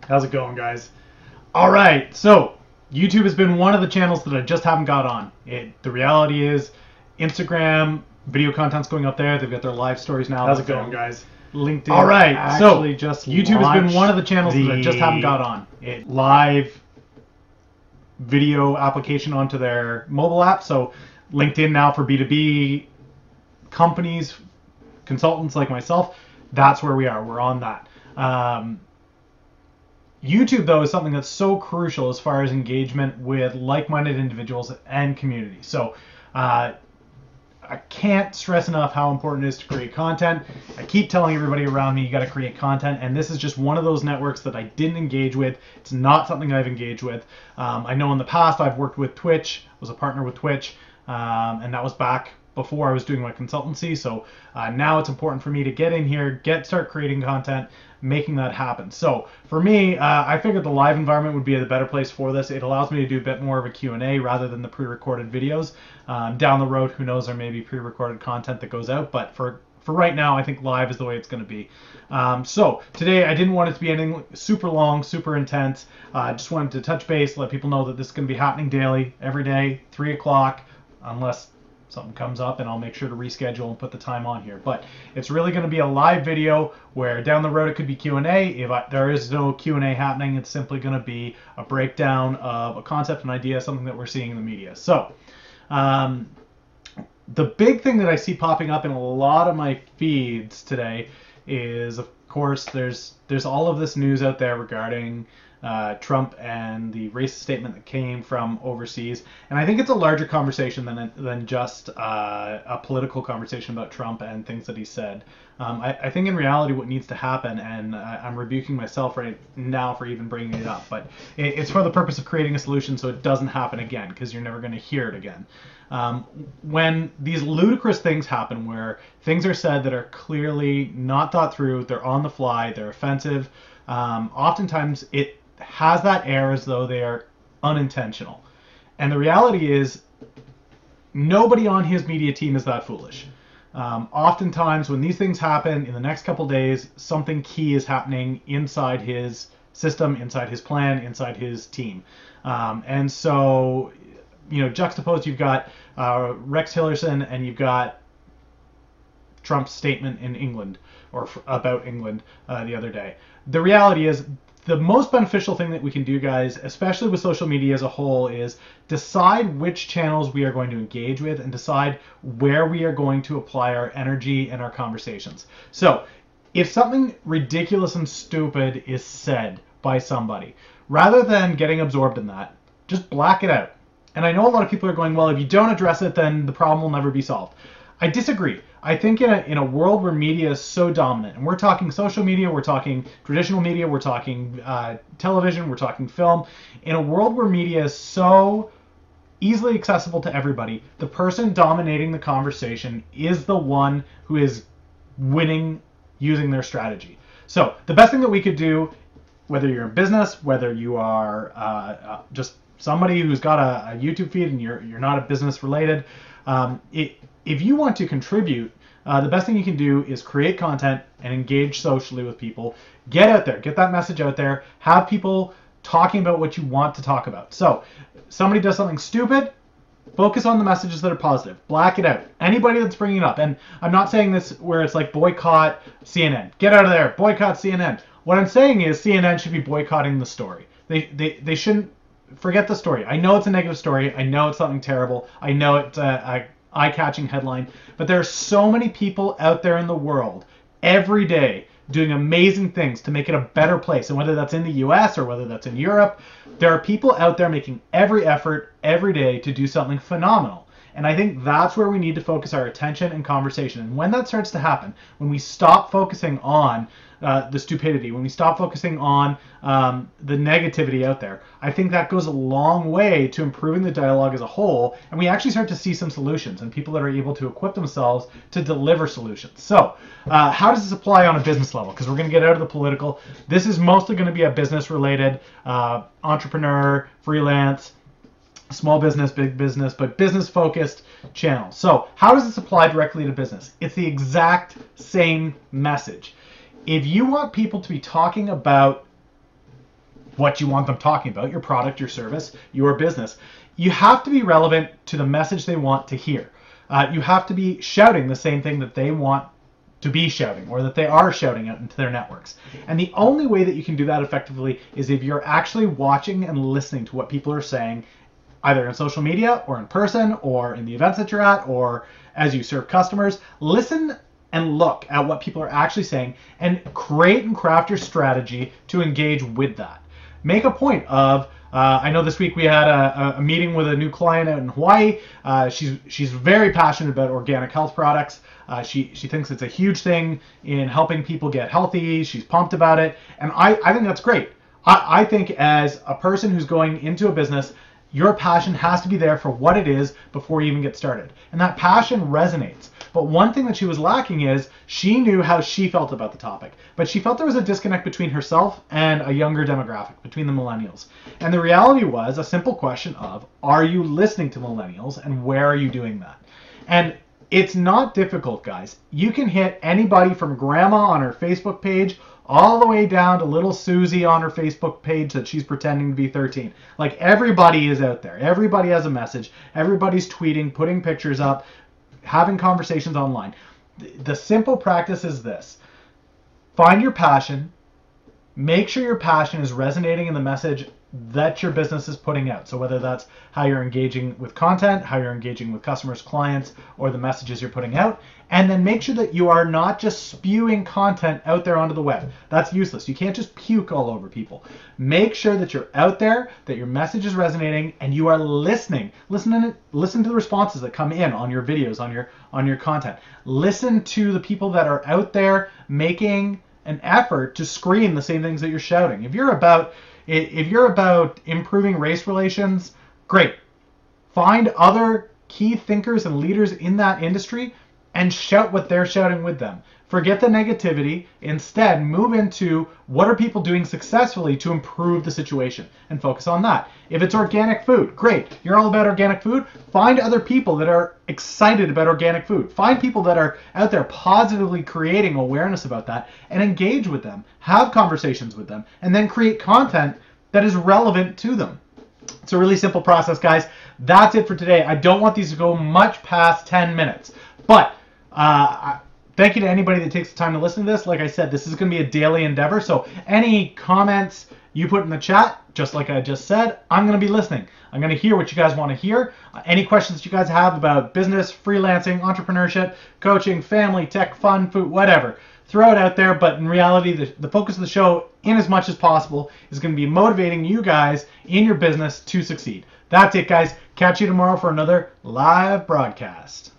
How's it going, guys? All right, so YouTube has been one of the channels that I just haven't got on. The reality is, Instagram video content's going up there. They've got their live stories now. How's it going, guys? LinkedIn. All right, actually so just YouTube has been one of the channels that I just haven't got on. Live video application onto their mobile app. So LinkedIn now for B2B companies, consultants like myself. That's where we are. We're on that. YouTube, though, is something that's so crucial as far as engagement with like-minded individuals and community. So I can't stress enough how important it is to create content. I keep telling everybody around me, you got to create content, and this is just one of those networks that I didn't engage with. It's not something I've engaged with. I know in the past I've worked with Twitch, was a partner with Twitch, and that was back before I was doing my consultancy. So now it's important for me to get in here, start creating content, making that happen. So for me, I figured the live environment would be the better place for this. It allows me to do a bit more of a Q&A rather than the pre-recorded videos. Down the road, who knows, there may be pre-recorded content that goes out, but for right now, I think live is the way it's going to be. So today, I didn't want it to be anything super long, super intense. Just wanted to touch base, let people know that this is going to be happening daily, every day, 3 o'clock, unless something comes up, and I'll make sure to reschedule and put the time on here. But it's really going to be a live video where down the road it could be Q&A. If there is no Q&A happening, it's simply going to be a breakdown of a concept, an idea, something that we're seeing in the media. So the big thing that I see popping up in a lot of my feeds today is, of course, there's all of this news out there regarding Trump and the racist statement that came from overseas. And I think it's a larger conversation than just a political conversation about Trump and things that he said. I think in reality what needs to happen, and I'm rebuking myself right now for even bringing it up, but it's for the purpose of creating a solution so it doesn't happen again, because you're never going to hear it again. When these ludicrous things happen where things are said that are clearly not thought through, they're on the fly, they're offensive, oftentimes it has that air as though they are unintentional. And the reality is, nobody on his media team is that foolish. Oftentimes when these things happen, in the next couple days, something key is happening inside his system, inside his plan, inside his team. And so, juxtaposed, you've got Rex Tillerson and you've got Trump's statement in England, or about England the other day. The reality is, the most beneficial thing that we can do, guys, especially with social media as a whole, is decide which channels we are going to engage with and decide where we are going to apply our energy and our conversations. So if something ridiculous and stupid is said by somebody, rather than getting absorbed in that, just black it out. And I know a lot of people are going, well, if you don't address it, then the problem will never be solved. I disagree. I think in a world where media is so dominant, and we're talking social media, we're talking traditional media, we're talking television, we're talking film, in a world where media is so easily accessible to everybody, the person dominating the conversation is the one who is winning using their strategy. So the best thing that we could do, whether you're in business, whether you are just somebody who's got a YouTube feed and you're not a business related, if you want to contribute, the best thing you can do is create content and engage socially with people. Get out there, get that message out there, have people talking about what you want to talk about. So somebody does something stupid, focus on the messages that are positive. Black it out. Anybody that's bringing it up, and I'm not saying this where it's like boycott CNN. Get out of there, boycott CNN. What I'm saying is CNN should be boycotting the story. They shouldn't forget the story. I know it's a negative story. I know it's something terrible. I know it's a eye-catching headline, but there are so many people out there in the world every day doing amazing things to make it a better place. And whether that's in the US or whether that's in Europe, there are people out there making every effort every day to do something phenomenal. And I think that's where we need to focus our attention and conversation. And when that starts to happen, when we stop focusing on the stupidity, when we stop focusing on the negativity out there, I think that goes a long way to improving the dialogue as a whole, and we actually start to see some solutions and people that are able to equip themselves to deliver solutions. So how does this apply on a business level? Because we're going to get out of the political. This is mostly going to be a business related, entrepreneur, freelance, small business, big business, but business focused channel. So how does this apply directly to business? It's the exact same message. If you want people to be talking about what you want them talking about, your product, your service, your business. You have to be relevant to the message they want to hear. You have to be shouting the same thing that they want to be shouting, or that they are shouting out into their networks. And the only way that you can do that effectively is if you're actually watching and listening to what people are saying, either in social media or in person or in the events that you're at or as you serve customers. Listen and look at what people are actually saying and create and craft your strategy to engage with that. Make a point of, I know this week we had a meeting with a new client out in Hawaii. She's very passionate about organic health products. She thinks it's a huge thing in helping people get healthy. She's pumped about it. And I think that's great. I think as a person who's going into a business, your passion has to be there for what it is before you even get started. And that passion resonates. But one thing that she was lacking is she knew how she felt about the topic. But she felt there was a disconnect between herself and a younger demographic, between the millennials. And the reality was a simple question of, are you listening to millennials and where are you doing that? And it's not difficult, guys. You can hit anybody from grandma on her Facebook page all the way down to little Susie on her Facebook page that she's pretending to be 13. Like, everybody is out there. Everybody has a message. Everybody's tweeting, putting pictures up, having conversations online. The simple practice is this. Find your passion. Make sure your passion is resonating in the message that your business is putting out. So whether that's how you're engaging with content, how you're engaging with customers, clients, or the messages you're putting out. And then make sure that you are not just spewing content out there onto the web. That's useless. You can't just puke all over people. Make sure that you're out there, that your message is resonating, and you are listening. Listen to the responses that come in on your videos, on your content. Listen to the people that are out there making an effort to scream the same things that you're shouting. If you're about improving race relations, great. Find other key thinkers and leaders in that industry and shout what they're shouting with them. Forget the negativity. Instead, move into what are people doing successfully to improve the situation and focus on that. If it's organic food, great. You're all about organic food. Find other people that are excited about organic food. Find people that are out there positively creating awareness about that and engage with them. Have conversations with them and then create content that is relevant to them. It's a really simple process, guys. That's it for today. I don't want these to go much past 10 minutes, but thank you to anybody that takes the time to listen to this. Like I said, this is going to be a daily endeavor. So any comments you put in the chat, just like I just said, I'm going to be listening. I'm going to hear what you guys want to hear. Any questions you guys have about business, freelancing, entrepreneurship, coaching, family, tech, fun, food, whatever, throw it out there. But in reality, the focus of the show, in as much as possible, is going to be motivating you guys in your business to succeed. That's it, guys. Catch you tomorrow for another live broadcast.